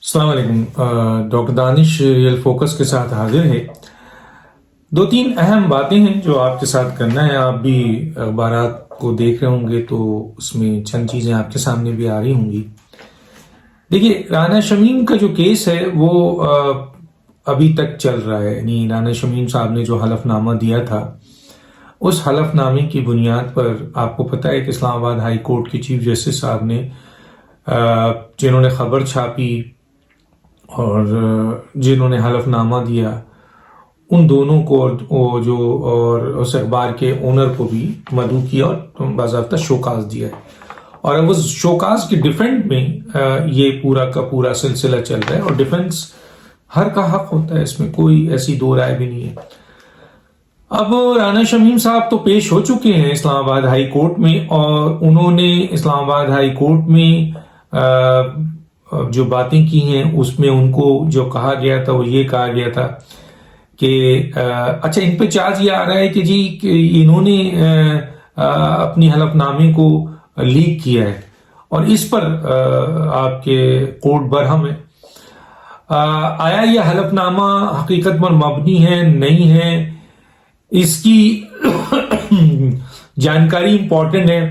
السلام علیکم۔ ڈاکٹر دانش real focus کے ساتھ حاضر ہے۔ دو تین اہم باتیں ہیں جو آپ کے ساتھ کرنا ہے۔ آپ بھی اخبارات کو دیکھ رہے ہوں گے تو اس میں چند چیزیں آپ کے سامنے بھی آ رہی ہوں گی۔ دیکھیے، رانا شمیم کا جو کیس ہے وہ ابھی تک چل رہا ہے۔ یعنی رانا شمیم صاحب نے جو حلف نامہ دیا تھا، اس حلف نامے کی بنیاد پر آپ کو پتہ ہے کہ اسلام آباد ہائی کورٹ کے چیف جسٹس صاحب نے جنہوں نے خبر چھاپی اور جنہوں نے حلف نامہ دیا، ان دونوں کو اور اس اخبار کے اونر کو بھی مدعو کیا اور باضابطہ شوکاز دیا ہے۔ اور اب اس شوکاز کے ڈیفینس میں یہ پورا کا پورا سلسلہ چل رہا ہے، اور ڈیفینس ہر کا حق ہوتا ہے، اس میں کوئی ایسی دو رائے بھی نہیں ہے۔ اب رانا شمیم صاحب تو پیش ہو چکے ہیں اسلام آباد ہائی کورٹ میں، اور انہوں نے اسلام آباد ہائی کورٹ میں جو باتیں کی ہیں اس میں ان کو جو کہا گیا تھا وہ یہ کہا گیا تھا کہ اچھا، ان پہ چارج یہ آ رہا ہے کہ جی انہوں نے اپنی حلف نامے کو لیک کیا ہے، اور اس پر آپ کے کورٹ برہم ہے۔ آیا یہ حلف نامہ حقیقت پر مبنی ہے نہیں ہے، اس کی جانکاری امپورٹنٹ ہے،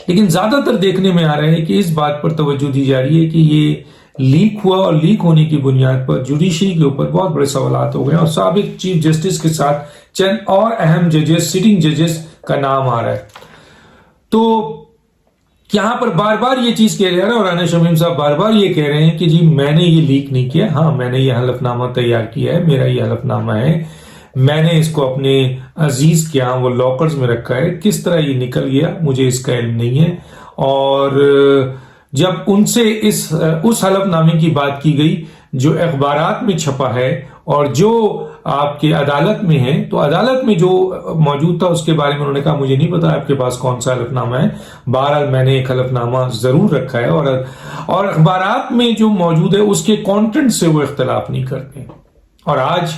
لیکن زیادہ تر دیکھنے میں آ رہا ہے کہ اس بات پر توجہ دی جا رہی ہے کہ یہ لیک ہوا، اور لیک ہونے کی بنیاد پر جوڈیشری کے اوپر بہت بڑے سوالات ہو گئے، اور سابق چیف جسٹس کے ساتھ چند اور اہم ججز، سٹنگ ججز کا نام آ رہا ہے۔ تو یہاں پر بار بار یہ چیز کہہ جا رہا ہے، اور رانا شمیم صاحب بار بار یہ کہہ رہے ہیں کہ جی میں نے یہ لیک نہیں کیا، ہاں میں نے یہ حلف نامہ تیار کیا ہے، میرا یہ حلف نامہ ہے، میں نے اس کو اپنے عزیز کے ہاں وہ لاکرز میں رکھا ہے، کس طرح یہ نکل گیا مجھے اس کا علم نہیں ہے۔ اور جب ان سے اس حلف نامے کی بات کی گئی جو اخبارات میں چھپا ہے اور جو آپ کے عدالت میں ہے، تو عدالت میں جو موجود تھا اس کے بارے میں انہوں نے کہا مجھے نہیں پتا آپ کے پاس کون سا حلف نامہ ہے، بہرحال میں نے ایک حلف نامہ ضرور رکھا ہے، اور اخبارات میں جو موجود ہے اس کے کانٹینٹ سے وہ اختلاف نہیں کرتے۔ اور آج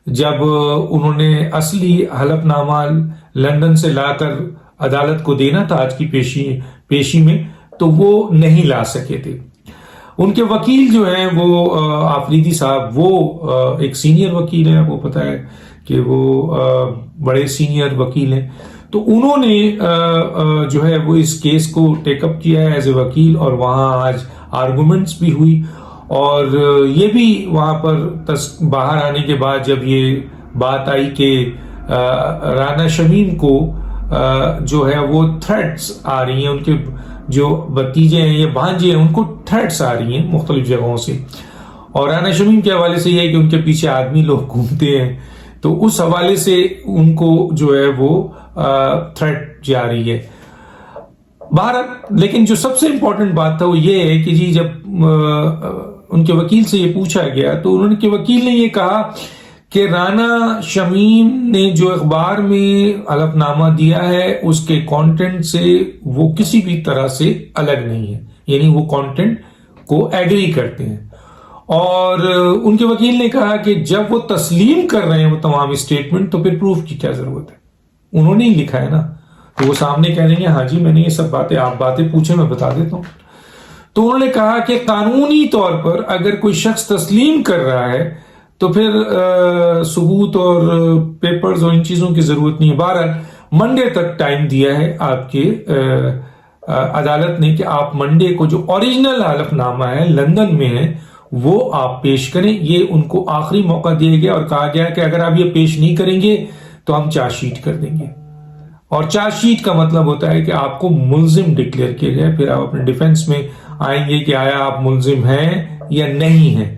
جب انہوں نے اصلی حلف نامہ لندن سے لا کر عدالت کو دینا تھا آج کی پیشی میں، تو وہ نہیں لا سکے تھے۔ ان کے وکیل جو ہیں وہ آفریدی صاحب، وہ ایک سینئر وکیل ہیں، وہ پتہ ہے کہ وہ بڑے سینئر وکیل ہیں، تو انہوں نے جو ہے وہ اس کیس کو ٹیک اپ کیا ہے ایز اے وکیل، اور وہاں آج آرگومنٹس بھی ہوئی، اور یہ بھی وہاں پر باہر آنے کے بعد جب یہ بات آئی کہ رانا شمیم کو جو ہے وہ تھریٹس آ رہی ہیں، ان کے جو بھتیجے ہیں یا بھانجے ہیں ان کو تھریٹس آ رہی ہیں مختلف جگہوں سے، اور رانا شمیم کے حوالے سے یہ ہے کہ ان کے پیچھے آدمی لوگ گھومتے ہیں، تو اس حوالے سے ان کو جو ہے وہ تھریٹ جاری ہے۔ بہرحال لیکن جو سب سے امپورٹنٹ بات تھا وہ یہ ہے کہ جی جب ان کے وکیل سے یہ پوچھا گیا تو انہوں نے کہ وکیل نے یہ کہا کہ رانا شمیم نے جو اخبار میں حلف نامہ دیا ہے اس کے کانٹینٹ سے وہ کسی بھی طرح سے الگ نہیں ہے، یعنی وہ کانٹینٹ کو ایگری کرتے ہیں۔ اور ان کے وکیل نے کہا کہ جب وہ تسلیم کر رہے ہیں وہ تمام اسٹیٹمنٹ، تو پھر پروف کی کیا ضرورت ہے، انہوں نے ہی لکھا ہے نا، تو وہ سامنے کہہ دیں گے ہاں جی میں نے یہ سب باتیں، آپ باتیں پوچھیں میں بتا دیتا ہوں۔ تو انہوں نے کہا کہ قانونی طور پر اگر کوئی شخص تسلیم کر رہا ہے تو پھر ثبوت اور پیپرز اور ان چیزوں کی ضرورت نہیں ہے۔ بہرحال منڈے تک ٹائم دیا ہے آپ کے عدالت نے کہ آپ منڈے کو جو اوریجنل حلف نامہ ہے لندن میں ہے وہ آپ پیش کریں، یہ ان کو آخری موقع دیا گیا، اور کہا گیا کہ اگر آپ یہ پیش نہیں کریں گے تو ہم چارج شیٹ کر دیں گے، اور چارج شیٹ کا مطلب ہوتا ہے کہ آپ کو ملزم ڈکلیئر کیا جائے، پھر آپ اپنے ڈیفنس میں آئیں گے کہ آیا آپ ملزم ہیں یا نہیں ہیں،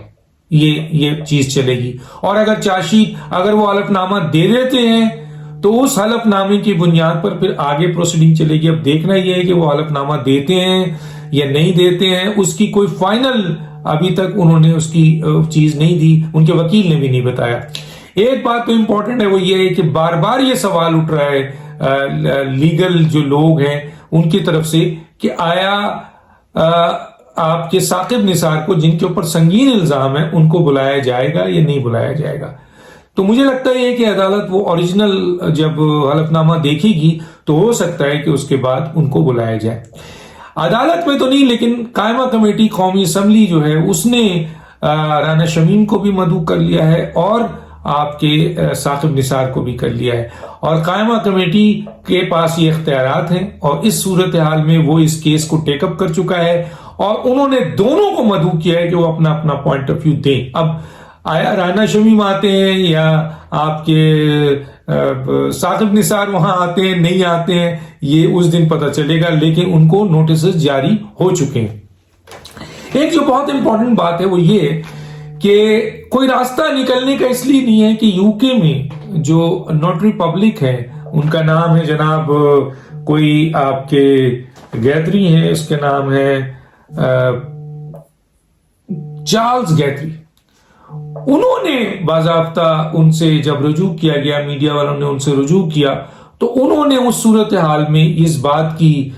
یہ چیز چلے گی۔ اور اگر چارج شیٹ اگر وہ حلف نامہ دے دیتے ہیں تو اس حلف نامے کی بنیاد پر پھر آگے پروسیڈنگ چلے گی۔ اب دیکھنا یہ ہے کہ وہ حلف نامہ دیتے ہیں یا نہیں دیتے ہیں، اس کی کوئی فائنل ابھی تک انہوں نے اس کی چیز نہیں دی، ان کے وکیل نے بھی نہیں بتایا۔ ایک بات تو امپورٹنٹ ہے وہ یہ ہے کہ بار بار یہ سوال اٹھ رہا ہے لیگل جو لوگ ہیں ان کی طرف سے کہ آیا آپ کے ثاقب نثار کو جن کے اوپر سنگین الزام ہے ان کو بلایا جائے گا یا نہیں بلایا جائے گا۔ تو مجھے لگتا ہے کہ عدالت وہ اوریجنل جب حلف نامہ دیکھے گی تو ہو سکتا ہے کہ اس کے بعد ان کو بلایا جائے۔ عدالت میں تو نہیں، لیکن قائمہ کمیٹی قومی اسمبلی جو ہے اس نے رانا شمیم کو بھی مدعو کر لیا ہے اور آپ کے ثاقب نثار کو بھی کر لیا ہے، اور قائمہ کمیٹی کے پاس یہ اختیارات ہیں، اور اس صورتحال میں وہ اس کیس کو ٹیک اپ کر چکا ہے اور انہوں نے دونوں کو مدعو کیا ہے کہ وہ اپنا اپنا پوائنٹ آف ویو دیں۔ اب آیا رانا شمیم آتے ہیں یا آپ کے ثاقب نثار وہاں آتے ہیں نہیں آتے ہیں، یہ اس دن پتہ چلے گا، لیکن ان کو نوٹسز جاری ہو چکے ہیں۔ ایک جو بہت امپورٹنٹ بات ہے وہ یہ کہ کوئی راستہ نکلنے کا اس لیے نہیں ہے کہ یو کے میں جو نوٹری پبلک ہے ان کا نام ہے جناب، کوئی آپ کے گیتری ہے، اس کے نام ہے چارلز گیتری، انہوں نے باضابطہ ان سے جب رجوع کیا گیا، میڈیا والوں نے ان سے رجوع کیا تو انہوں نے اس صورتحال میں اس بات کی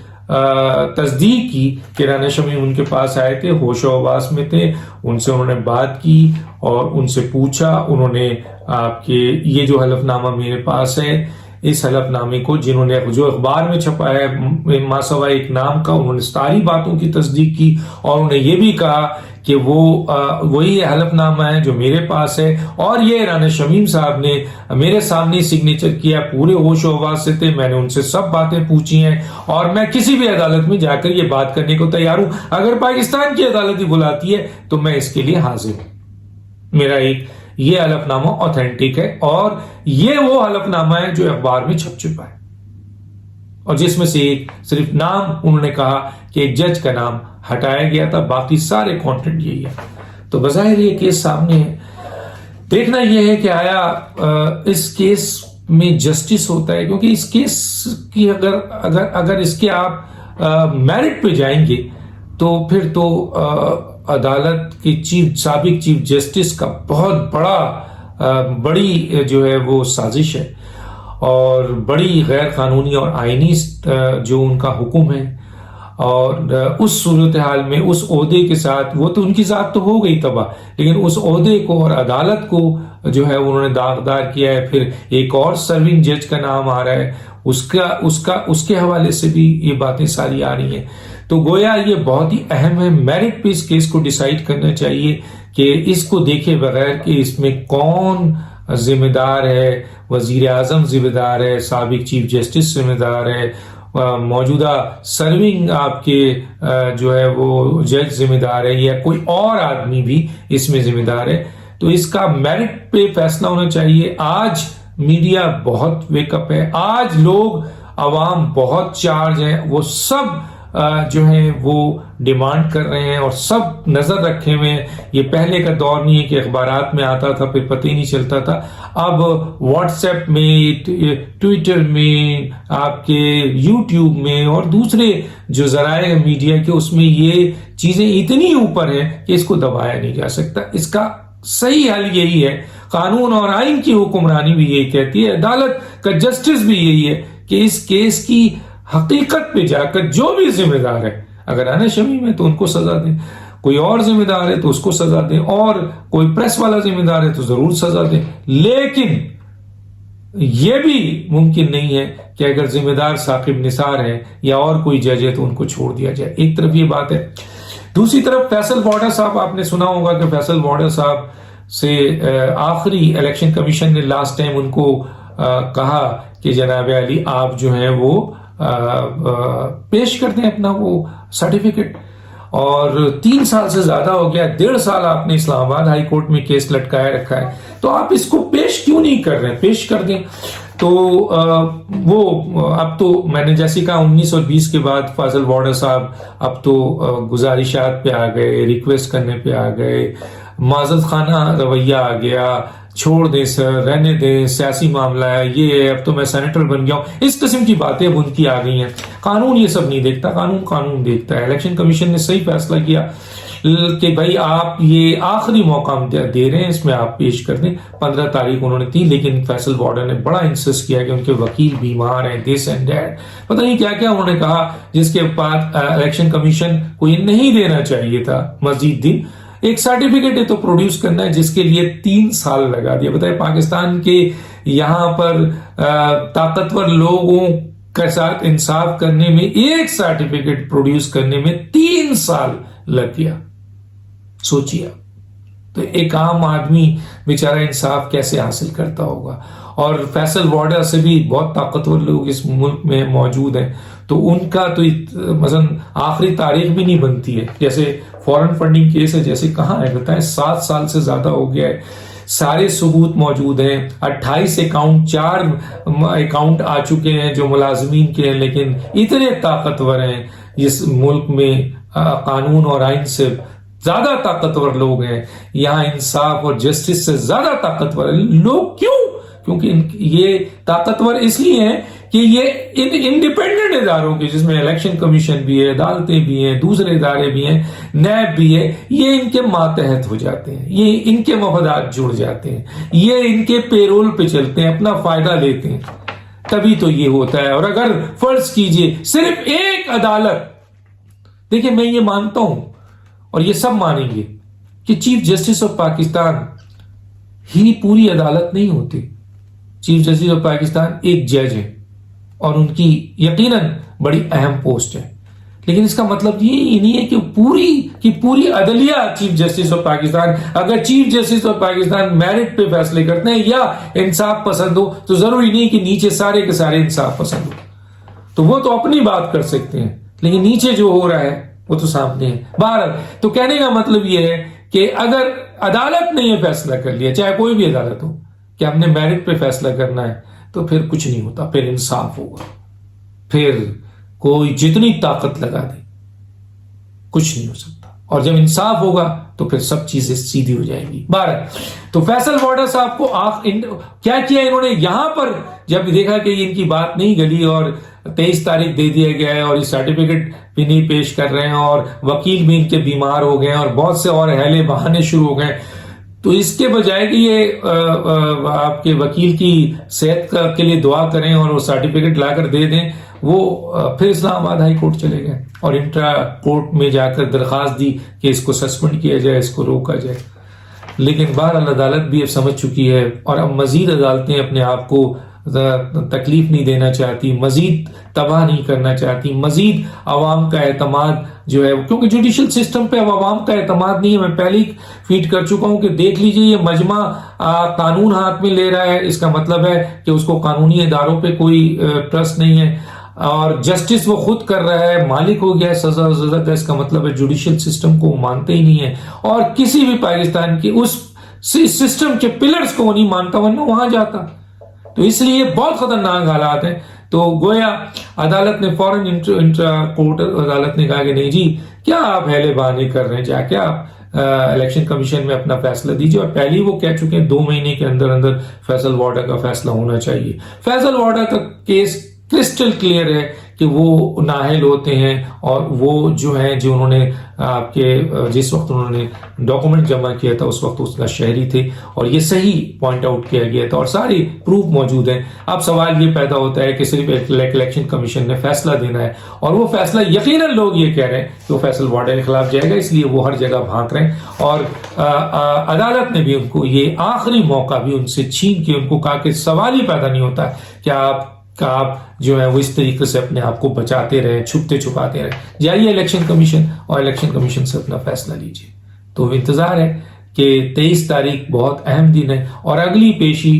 تصدیق کی کہ رانا شمیم ان کے پاس آئے تھے، ہوش و حواس میں تھے، ان سے انہوں نے بات کی اور ان سے پوچھا، انہوں نے آپ کے یہ جو حلف نامہ میرے پاس ہے، اس حلف نامے کو جنہوں نے جو اخبار میں چھپا ہے ماسوا ایک نام کا، انہوں نے ساری باتوں کی تصدیق کی اور انہوں نے یہ بھی کہا کہ وہ وہی حلف نامہ ہے جو میرے پاس ہے، اور یہ رانا شمیم صاحب نے میرے سامنے سگنیچر کیا، پورے ہوش و حواس سے تھے، میں نے ان سے سب باتیں پوچھی ہیں اور میں کسی بھی عدالت میں جا کر یہ بات کرنے کو تیار ہوں، اگر پاکستان کی عدالت ہی بلاتی ہے تو میں اس کے لیے حاضر ہوں۔ میرا ایک یہ حلف نامہ اوتھینٹک ہے اور یہ وہ حلف نامہ ہے جو اخبار میں چھپ چکا ہے، اور جس میں سے ایک صرف نام انہوں نے کہا کہ ایک جج کا نام ہٹایا گیا تھا، باقی سارے کانٹینٹ یہی ہے۔ تو بظاہر یہ کیس سامنے ہے، دیکھنا یہ ہے کہ آیا اس کیس میں جسٹس ہوتا ہے، کیونکہ اس کیس کی اگر اس کے آپ میرٹ پہ جائیں گے تو پھر تو عدالت کے سابق چیف جسٹس کا بہت بڑی جو ہے وہ سازش ہے اور بڑی غیر قانونی اور آئینی جو ان کا حکم ہے، اور اس صورتحال میں اس عہدے کے ساتھ وہ تو ان کی ذات تو ہو گئی تباہ، لیکن اس عہدے کو اور عدالت کو جو ہے انہوں نے داغدار کیا ہے۔ پھر ایک اور سرونگ جج کا نام آ رہا ہے، اس کے حوالے سے بھی یہ باتیں ساری آ رہی ہیں، تو گویا یہ بہت ہی اہم ہے۔ میرٹ پہ اس کیس کو ڈیسائیڈ کرنا چاہیے کہ اس کو دیکھے بغیر کہ اس میں کون ذمہ دار ہے، وزیر اعظم ذمہ دار ہے، سابق چیف جسٹس ذمہ دار ہے، موجودہ سرونگ آپ کے جو ہے وہ جج ذمہ دار ہے، یا کوئی اور آدمی بھی اس میں ذمہ دار ہے، تو اس کا میرٹ پہ فیصلہ ہونا چاہیے۔ آج میڈیا بہت ویک اپ ہے، آج لوگ عوام بہت چارج ہیں، وہ سب جو ہیں وہ ڈیمانڈ کر رہے ہیں اور سب نظر رکھے ہوئے ہیں۔ یہ پہلے کا دور نہیں ہے کہ اخبارات میں آتا تھا پھر پتہ ہی نہیں چلتا تھا، اب واٹس ایپ میں، ٹویٹر میں، آپ کے یوٹیوب میں اور دوسرے جو ذرائع میڈیا کے، اس میں یہ چیزیں اتنی اوپر ہیں کہ اس کو دبایا نہیں جا سکتا۔ اس کا صحیح حل یہی ہے، قانون اور آئین کی حکمرانی بھی یہی کہتی ہے، عدالت کا جسٹس بھی یہی ہے کہ اس کیس کی حقیقت پہ جا کر جو بھی ذمہ دار ہے، اگر رانا شمیم ہے تو ان کو سزا دیں، کوئی اور ذمہ دار ہے تو اس کو سزا دیں، اور کوئی پریس والا ذمہ دار ہے تو ضرور سزا دیں، لیکن یہ بھی ممکن نہیں ہے کہ اگر ذمہ دار ثاقب نثار ہے یا اور کوئی جج ہے تو ان کو چھوڑ دیا جائے۔ ایک طرف یہ بات ہے، دوسری طرف فیصل وارڈا صاحب، آپ نے سنا ہوگا کہ فیصل وارڈا صاحب سے آخری الیکشن کمیشن نے لاسٹ ٹائم ان کو کہا کہ جناب علی آپ جو ہیں وہ پیش کر دیں اپنا وہ سرٹیفکیٹ، اور 3 سال سے زیادہ ہو گیا، 1.5 سال آپ نے اسلام آباد ہائی کورٹ میں کیس لٹکایا رکھا ہے، تو آپ اس کو پیش کیوں نہیں کر رہے؟ پیش کر دیں۔ تو وہ اب تو میں نے جیسے کہا 19 اور 20 کے بعد فیصل وارڈا صاحب اب تو گزارشات پہ آ گئے، ریکویسٹ کرنے پہ آ گئے، معذرت خانہ رویہ آ گیا، چھوڑ دیں سر، رہنے دیں، سیاسی معاملہ ہے، یہ اب تو میں سینیٹر بن گیا ہوں، اس قسم کی باتیں اب ان کی آ گئی ہیں۔ قانون یہ سب نہیں دیکھتا، قانون دیکھتا ہے۔ الیکشن کمیشن نے صحیح فیصلہ کیا کہ بھائی آپ یہ آخری موقع دے رہے ہیں، اس میں آپ پیش کر دیں۔ 15 تاریخ انہوں نے تھی، لیکن فیصل وارڈا نے بڑا انسسٹ کیا کہ ان کے وکیل بیمار ہیں، دس اینڈ دیٹ، پتہ نہیں کیا کیا انہوں نے کہا، جس کے بعد الیکشن کمیشن کو یہ نہیں دینا چاہیے تھا مزید دن۔ ایک سرٹیفکیٹ ہے تو پروڈیوس کرنا ہے، جس کے لیے 3 سال لگا دیا۔ بتائیں پاکستان کے یہاں پر طاقتور لوگوں کے ساتھ انصاف کرنے میں ایک سرٹیفکیٹ پروڈیوس کرنے میں 3 سال لگ گیا. سوچیے تو ایک عام آدمی بیچارہ انصاف کیسے حاصل کرتا ہوگا. اور فیصل وارڈا سے بھی بہت طاقتور لوگ اس ملک میں موجود ہیں, تو ان کا تو مثلا آخری تاریخ بھی نہیں بنتی ہے. جیسے فورن فنڈنگ کیس ہے, جیسے کہاں ہے بتائیں, 7 سال سے زیادہ ہو گیا ہے, سارے ثبوت موجود ہیں, 28 اکاؤنٹ 4 اکاؤنٹ آ چکے ہیں جو ملازمین کے ہیں, لیکن اتنے طاقتور ہیں اس ملک میں, قانون اور آئین سے زیادہ طاقتور لوگ ہیں یہاں, انصاف اور جسٹس سے زیادہ طاقتور لوگ. کیوں؟ کیونکہ یہ طاقتور اس لیے ہیں کہ یہ انڈیپینڈنٹ اداروں کے, جس میں الیکشن کمیشن بھی ہے, عدالتیں بھی ہیں, دوسرے ادارے بھی ہیں, نیب بھی ہے, یہ ان کے ماتحت ہو جاتے ہیں, یہ ان کے مفادات جڑ جاتے ہیں, یہ ان کے پیرول پہ چلتے ہیں, اپنا فائدہ لیتے ہیں, تبھی تو یہ ہوتا ہے. اور اگر فرض کیجئے صرف ایک عدالت, دیکھیں میں یہ مانتا ہوں اور یہ سب مانیں گے کہ چیف جسٹس آف پاکستان ہی پوری عدالت نہیں ہوتی. چیف جسٹس آف پاکستان ایک جج ہے اور ان کی یقیناً بڑی اہم پوسٹ ہے, لیکن اس کا مطلب یہ نہیں ہے کہ پوری عدلیہ چیف جسٹس آف پاکستان. اگر chief justice of Pakistan merit پہ فیصلے کرتے ہیں یا انصاف پسند ہو, تو ضروری نہیں کہ نیچے سارے کے سارے انصاف پسند ہو. تو وہ تو اپنی بات کر سکتے ہیں, لیکن نیچے جو ہو رہا ہے وہ تو سامنے ہے. بہرحال تو کہنے کا مطلب یہ ہے کہ اگر عدالت نے یہ فیصلہ کر لیا, چاہے کوئی بھی عدالت ہو, کہ ہم نے میرٹ پہ فیصلہ کرنا ہے, تو پھر کچھ نہیں ہوتا, پھر انصاف ہوگا. پھر کوئی جتنی طاقت لگا دے کچھ نہیں ہو سکتا, اور جب انصاف ہوگا تو پھر سب چیزیں سیدھی ہو جائیں گی. بہرحال تو فیصل وارڈا صاحب کو کیا کیا انہوں نے یہاں پر, جب دیکھا کہ ان کی بات نہیں گلی اور 23 تاریخ دے دیا گیا ہے اور یہ سرٹیفکیٹ بھی نہیں پیش کر رہے ہیں, اور وکیل بھی ان کے بیمار ہو گئے ہیں, اور بہت سے اور ہیلے بہانے شروع ہو گئے, تو اس کے بجائے کہ یہ آپ کے وکیل کی صحت کے لیے دعا کریں اور وہ سرٹیفکیٹ لا کر دے دیں, وہ پھر اسلام آباد ہائی کورٹ چلے گئے اور انٹرا کورٹ میں جا کر درخواست دی کہ اس کو سسپینڈ کیا جائے, اس کو روکا جائے. لیکن بہرحال عدالت بھی اب سمجھ چکی ہے, اور اب مزید عدالتیں اپنے آپ کو تکلیف نہیں دینا چاہتی, مزید تباہ نہیں کرنا چاہتی, مزید عوام کا اعتماد جو ہے, کیونکہ جوڈیشل سسٹم پہ اب عوام کا اعتماد نہیں ہے. میں پہلے ہی فیڈ کر چکا ہوں کہ دیکھ لیجئے یہ مجمع قانون ہاتھ میں لے رہا ہے, اس کا مطلب ہے کہ اس کو قانونی اداروں پہ کوئی ٹرسٹ نہیں ہے, اور جسٹس وہ خود کر رہا ہے, مالک ہو گیا ہے سزا و سزا کا. اس کا مطلب ہے جوڈیشل سسٹم کو وہ مانتے ہی نہیں ہے, اور کسی بھی پاکستان کی اس سسٹم کے پلرز کو وہ نہیں مانتا, ورنہ وہاں جاتا. تو اس لیے بہت خطرناک حالات ہیں. تو گویا عدالت نے فوراً انٹرا کورٹ عدالت نے کہا کہ نہیں جی, کیا آپ ہیلے بہانے کر رہے ہیں, جا کے آپ الیکشن کمیشن میں اپنا فیصلہ دیجیے. اور پہلے وہ کہہ چکے ہیں 2 مہینے کے اندر اندر فیصل وارڈا کا فیصلہ ہونا چاہیے. فیصل وارڈا کا کیس کرسٹل کلیئر ہے کہ وہ نااہل ہوتے ہیں, اور وہ جو ہیں جو انہوں نے آپ کے جس وقت انہوں نے ڈاکومنٹ جمع کیا تھا اس وقت اس کا شہری تھے, اور یہ صحیح پوائنٹ آؤٹ کیا گیا تھا, اور ساری پروف موجود ہیں. اب سوال یہ پیدا ہوتا ہے کہ صرف الیکشن کمیشن نے فیصلہ دینا ہے, اور وہ فیصلہ یقیناً لوگ یہ کہہ رہے ہیں کہ وہ فیصل وارڈا کے خلاف جائے گا, اس لیے وہ ہر جگہ بھانک رہے ہیں. اور عدالت نے بھی ان کو یہ آخری موقع بھی ان سے چھین کے ان کو کہا کہ سوال ہی پیدا نہیں ہوتا کہ آپ جو ہے وہ اس طریقے سے اپنے آپ کو بچاتے رہے, چھپتے چھپاتے رہے. جائیے الیکشن کمیشن اور الیکشن کمیشن سے اپنا فیصلہ لیجیے. تو انتظار ہے کہ 23 تاریخ بہت اہم دن ہے, اور اگلی پیشی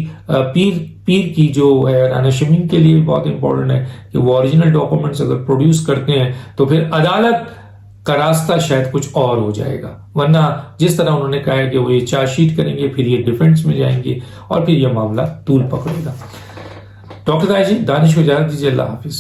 پیر کی جو ہے رانا شمیم کے لیے بہت امپورٹنٹ ہے کہ وہ اوریجنل ڈاکومنٹس اگر پروڈیوس کرتے ہیں تو پھر عدالت کا راستہ شاید کچھ اور ہو جائے گا. ورنہ جس طرح انہوں نے کہا ہے کہ وہ یہ چارج شیٹ کریں گے, پھر یہ ڈیفینس میں جائیں گے, اور پھر یہ معاملہ طول پکڑے گا. ڈاکٹر طاہر جی, دانش کو اجازت دیجیے. اللہ حافظ.